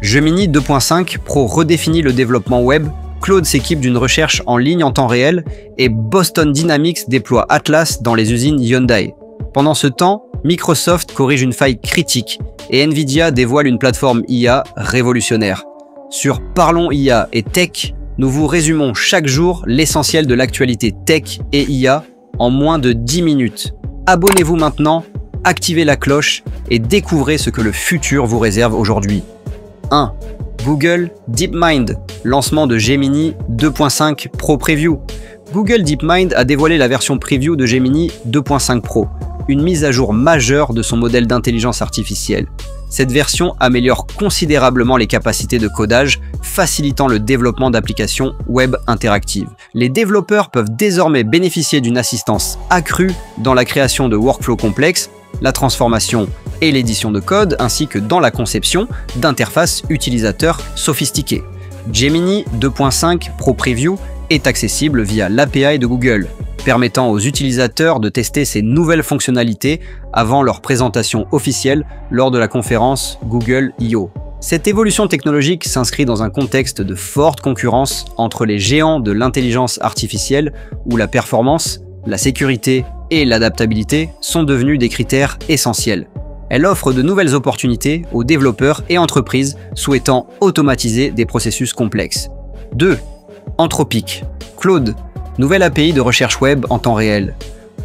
Gemini 2.5 Pro redéfinit le développement web, Claude s'équipe d'une recherche en ligne en temps réel et Boston Dynamics déploie Atlas dans les usines Hyundai. Pendant ce temps, Microsoft corrige une faille critique et Nvidia dévoile une plateforme IA révolutionnaire. Sur Parlons IA et Tech, nous vous résumons chaque jour l'essentiel de l'actualité tech et IA en moins de 10 minutes. Abonnez-vous maintenant, activez la cloche et découvrez ce que le futur vous réserve aujourd'hui. 1. Google DeepMind, lancement de Gemini 2.5 Pro Preview. Google DeepMind a dévoilé la version preview de Gemini 2.5 Pro, une mise à jour majeure de son modèle d'intelligence artificielle. Cette version améliore considérablement les capacités de codage, facilitant le développement d'applications web interactives. Les développeurs peuvent désormais bénéficier d'une assistance accrue dans la création de workflows complexes, la transformation et l'édition de code, ainsi que dans la conception d'interfaces utilisateurs sophistiquées. Gemini 2.5 Pro Preview est accessible via l'API de Google, permettant aux utilisateurs de tester ces nouvelles fonctionnalités avant leur présentation officielle lors de la conférence Google I/O. Cette évolution technologique s'inscrit dans un contexte de forte concurrence entre les géants de l'intelligence artificielle où la performance, la sécurité et l'adaptabilité sont devenus des critères essentiels. Elle offre de nouvelles opportunités aux développeurs et entreprises souhaitant automatiser des processus complexes. 2. Anthropic. Claude, nouvelle API de recherche web en temps réel.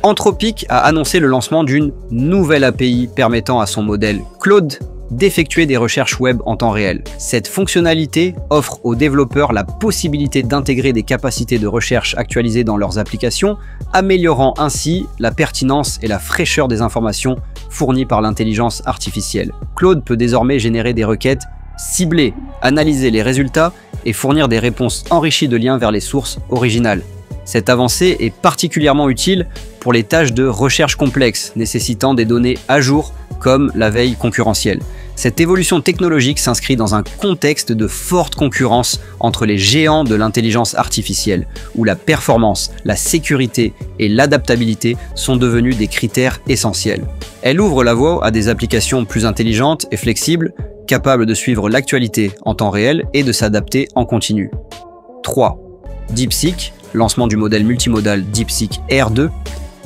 Anthropic a annoncé le lancement d'une nouvelle API permettant à son modèle Claude d'effectuer des recherches web en temps réel. Cette fonctionnalité offre aux développeurs la possibilité d'intégrer des capacités de recherche actualisées dans leurs applications, améliorant ainsi la pertinence et la fraîcheur des informations fournies par l'intelligence artificielle. Claude peut désormais générer des requêtes ciblées, analyser les résultats et fournir des réponses enrichies de liens vers les sources originales. Cette avancée est particulièrement utile pour les tâches de recherche complexes nécessitant des données à jour comme la veille concurrentielle. Cette évolution technologique s'inscrit dans un contexte de forte concurrence entre les géants de l'intelligence artificielle, où la performance, la sécurité et l'adaptabilité sont devenus des critères essentiels. Elle ouvre la voie à des applications plus intelligentes et flexibles, capables de suivre l'actualité en temps réel et de s'adapter en continu. 3. DeepSeek, lancement du modèle multimodal DeepSeek R2.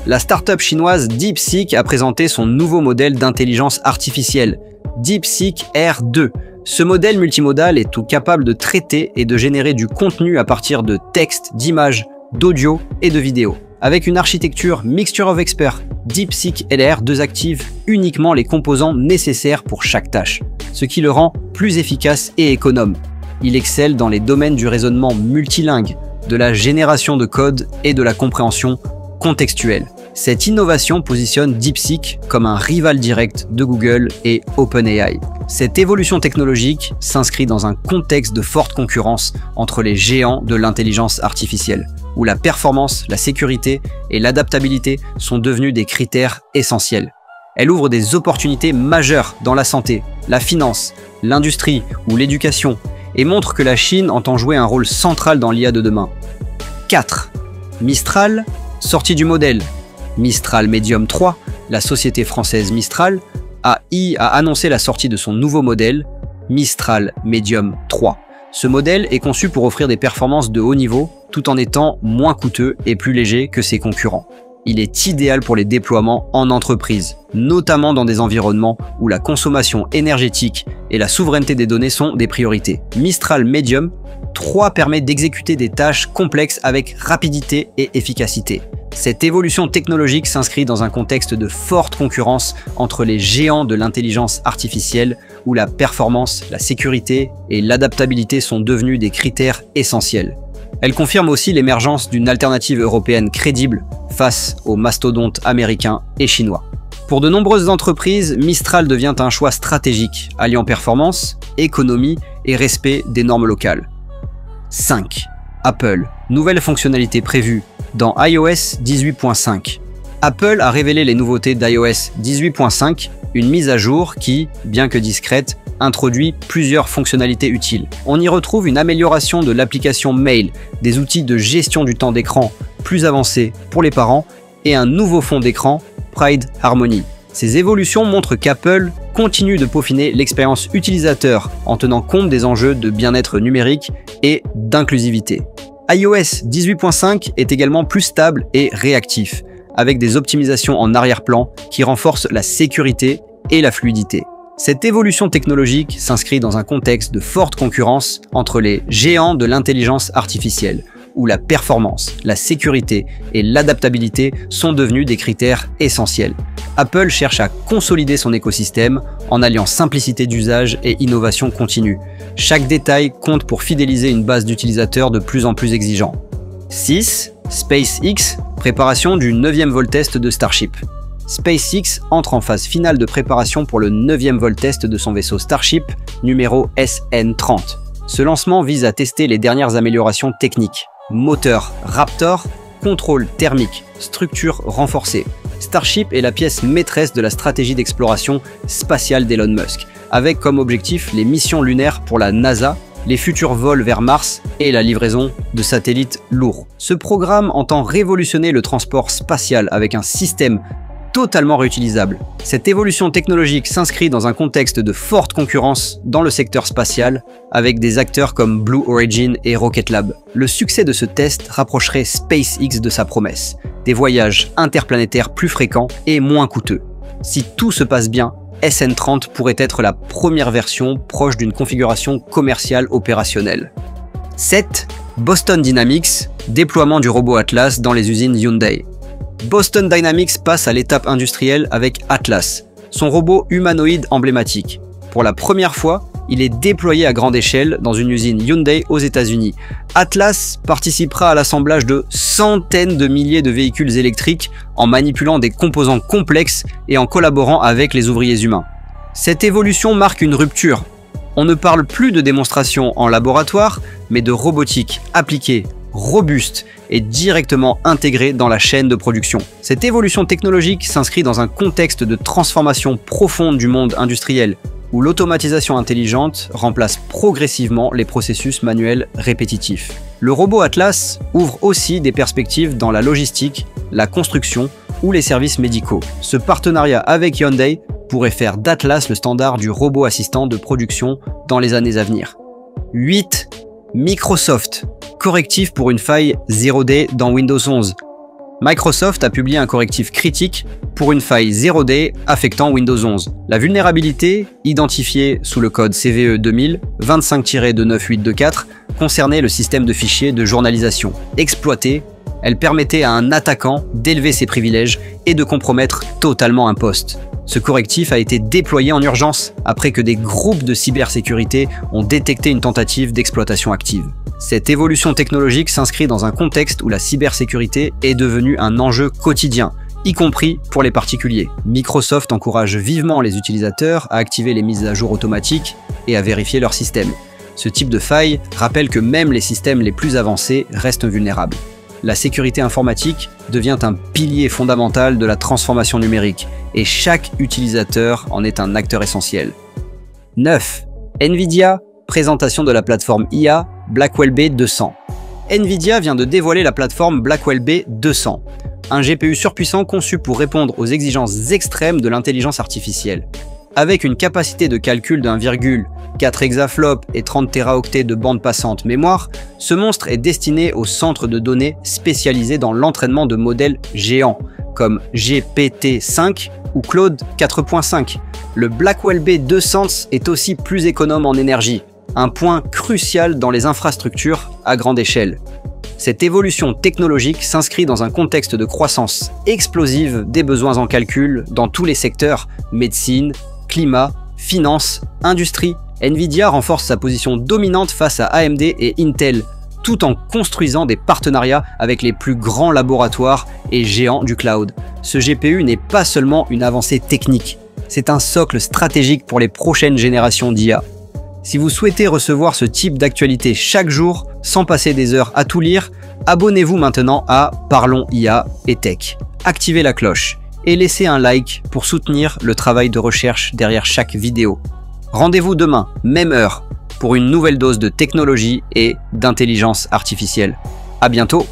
La start-up chinoise DeepSeek a présenté son nouveau modèle d'intelligence artificielle, DeepSeek R2. Ce modèle multimodal est tout capable de traiter et de générer du contenu à partir de textes, d'images, d'audio et de vidéos. Avec une architecture Mixture of Experts, DeepSeek LR2 active uniquement les composants nécessaires pour chaque tâche, ce qui le rend plus efficace et économe. Il excelle dans les domaines du raisonnement multilingue, de la génération de code et de la compréhension contextuelle. Cette innovation positionne DeepSeek comme un rival direct de Google et OpenAI. Cette évolution technologique s'inscrit dans un contexte de forte concurrence entre les géants de l'intelligence artificielle, où la performance, la sécurité et l'adaptabilité sont devenus des critères essentiels. Elle ouvre des opportunités majeures dans la santé, la finance, l'industrie ou l'éducation, et montre que la Chine entend jouer un rôle central dans l'IA de demain. 4. Mistral, sortie du modèle. Mistral Medium 3, la société française Mistral, a annoncé la sortie de son nouveau modèle, Mistral Medium 3. Ce modèle est conçu pour offrir des performances de haut niveau, tout en étant moins coûteux et plus léger que ses concurrents. Il est idéal pour les déploiements en entreprise, notamment dans des environnements où la consommation énergétique et la souveraineté des données sont des priorités. Mistral Medium 3 permet d'exécuter des tâches complexes avec rapidité et efficacité. Cette évolution technologique s'inscrit dans un contexte de forte concurrence entre les géants de l'intelligence artificielle où la performance, la sécurité et l'adaptabilité sont devenus des critères essentiels. Elle confirme aussi l'émergence d'une alternative européenne crédible face aux mastodontes américains et chinois. Pour de nombreuses entreprises, Mistral devient un choix stratégique, alliant performance, économie et respect des normes locales. 5. Apple, nouvelle fonctionnalité prévue dans iOS 18.5. Apple a révélé les nouveautés d'iOS 18.5, une mise à jour qui, bien que discrète, introduit plusieurs fonctionnalités utiles. On y retrouve une amélioration de l'application Mail, des outils de gestion du temps d'écran plus avancés pour les parents et un nouveau fond d'écran, Pride Harmony. Ces évolutions montrent qu'Apple continue de peaufiner l'expérience utilisateur en tenant compte des enjeux de bien-être numérique et d'inclusivité. iOS 18.5 est également plus stable et réactif, avec des optimisations en arrière-plan qui renforcent la sécurité et la fluidité. Cette évolution technologique s'inscrit dans un contexte de forte concurrence entre les géants de l'intelligence artificielle, où la performance, la sécurité et l'adaptabilité sont devenus des critères essentiels. Apple cherche à consolider son écosystème en alliant simplicité d'usage et innovation continue. Chaque détail compte pour fidéliser une base d'utilisateurs de plus en plus exigeants. 6. SpaceX, préparation du 9e vol test de Starship. SpaceX entre en phase finale de préparation pour le 9e vol test de son vaisseau Starship, numéro SN30. Ce lancement vise à tester les dernières améliorations techniques. Moteur Raptor, contrôle thermique, structure renforcée. Starship est la pièce maîtresse de la stratégie d'exploration spatiale d'Elon Musk, avec comme objectif les missions lunaires pour la NASA, les futurs vols vers Mars et la livraison de satellites lourds. Ce programme entend révolutionner le transport spatial avec un système totalement réutilisable. Cette évolution technologique s'inscrit dans un contexte de forte concurrence dans le secteur spatial, avec des acteurs comme Blue Origin et Rocket Lab. Le succès de ce test rapprocherait SpaceX de sa promesse, des voyages interplanétaires plus fréquents et moins coûteux. Si tout se passe bien, SN30 pourrait être la première version proche d'une configuration commerciale opérationnelle. 7. Boston Dynamics, déploiement du robot Atlas dans les usines Hyundai. Boston Dynamics passe à l'étape industrielle avec Atlas, son robot humanoïde emblématique. Pour la première fois, il est déployé à grande échelle dans une usine Hyundai aux États-Unis. Atlas participera à l'assemblage de centaines de milliers de véhicules électriques en manipulant des composants complexes et en collaborant avec les ouvriers humains. Cette évolution marque une rupture. On ne parle plus de démonstration en laboratoire, mais de robotique appliquée, robuste et directement intégrée dans la chaîne de production. Cette évolution technologique s'inscrit dans un contexte de transformation profonde du monde industriel, où l'automatisation intelligente remplace progressivement les processus manuels répétitifs. Le robot Atlas ouvre aussi des perspectives dans la logistique, la construction ou les services médicaux. Ce partenariat avec Hyundai pourrait faire d'Atlas le standard du robot assistant de production dans les années à venir. 8. Microsoft, correctif pour une faille 0D dans Windows 11. Microsoft a publié un correctif critique pour une faille 0D affectant Windows 11. La vulnérabilité, identifiée sous le code CVE 2000 25-29824, concernait le système de fichiers de journalisation. Exploitée, elle permettait à un attaquant d'élever ses privilèges et de compromettre totalement un poste. Ce correctif a été déployé en urgence après que des groupes de cybersécurité ont détecté une tentative d'exploitation active. Cette évolution technologique s'inscrit dans un contexte où la cybersécurité est devenue un enjeu quotidien, y compris pour les particuliers. Microsoft encourage vivement les utilisateurs à activer les mises à jour automatiques et à vérifier leur système. Ce type de faille rappelle que même les systèmes les plus avancés restent vulnérables. La sécurité informatique devient un pilier fondamental de la transformation numérique et chaque utilisateur en est un acteur essentiel. 9. Nvidia, présentation de la plateforme IA Blackwell B200. Nvidia vient de dévoiler la plateforme Blackwell B200, un GPU surpuissant conçu pour répondre aux exigences extrêmes de l'intelligence artificielle. Avec une capacité de calcul d'1,4 exaflops et 30 téraoctets de bande passante mémoire, ce monstre est destiné aux centres de données spécialisés dans l'entraînement de modèles géants, comme GPT-5 ou Claude 4.5. Le Blackwell B200 est aussi plus économe en énergie, un point crucial dans les infrastructures à grande échelle. Cette évolution technologique s'inscrit dans un contexte de croissance explosive des besoins en calcul dans tous les secteurs, médecine, climat, finance, industrie. Nvidia renforce sa position dominante face à AMD et Intel, tout en construisant des partenariats avec les plus grands laboratoires et géants du cloud. Ce GPU n'est pas seulement une avancée technique, c'est un socle stratégique pour les prochaines générations d'IA. Si vous souhaitez recevoir ce type d'actualité chaque jour, sans passer des heures à tout lire, abonnez-vous maintenant à Parlons IA et Tech. Activez la cloche et laissez un like pour soutenir le travail de recherche derrière chaque vidéo. Rendez-vous demain, même heure, pour une nouvelle dose de technologie et d'intelligence artificielle. À bientôt!